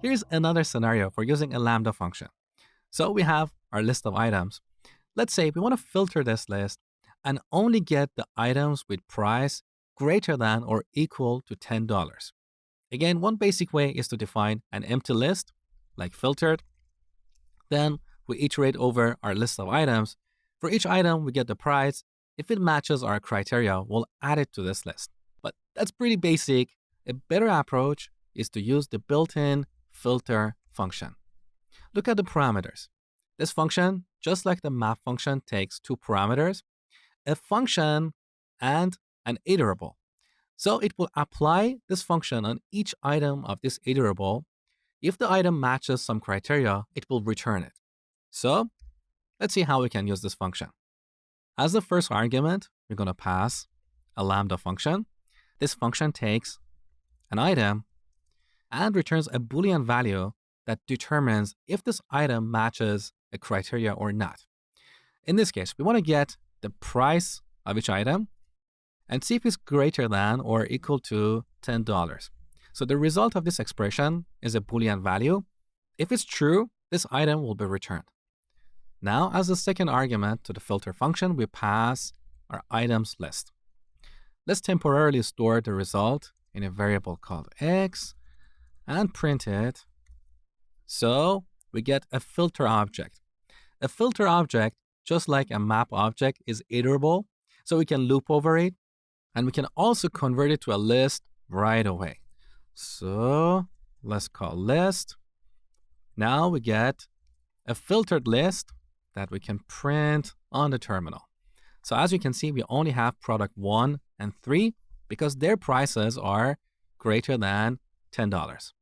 Here's another scenario for using a lambda function. So we have our list of items. Let's say we want to filter this list and only get the items with price greater than or equal to $10. Again, one basic way is to define an empty list, like filtered. Then we iterate over our list of items. For each item, we get the price. If it matches our criteria, we'll add it to this list. But that's pretty basic. A better approach is to use the built-in filter function. Look at the parameters. This function, just like the map function, takes two parameters, a function and an iterable. So it will apply this function on each item of this iterable. If the item matches some criteria, it will return it. So let's see how we can use this function. As the first argument, we're going to pass a lambda function. This function takes an item and returns a Boolean value that determines if this item matches a criteria or not. In this case, we want to get the price of each item and see if it's greater than or equal to $10. So the result of this expression is a Boolean value. If it's true, this item will be returned. Now, as the second argument to the filter function, we pass our items list. Let's temporarily store the result in a variable called x and print it. So we get a filter object. A filter object, just like a map object, is iterable, so we can loop over it, and we can also convert it to a list right away. So let's call list. Now we get a filtered list that we can print on the terminal. So as you can see, we only have product 1 and 3 because their prices are greater than $10.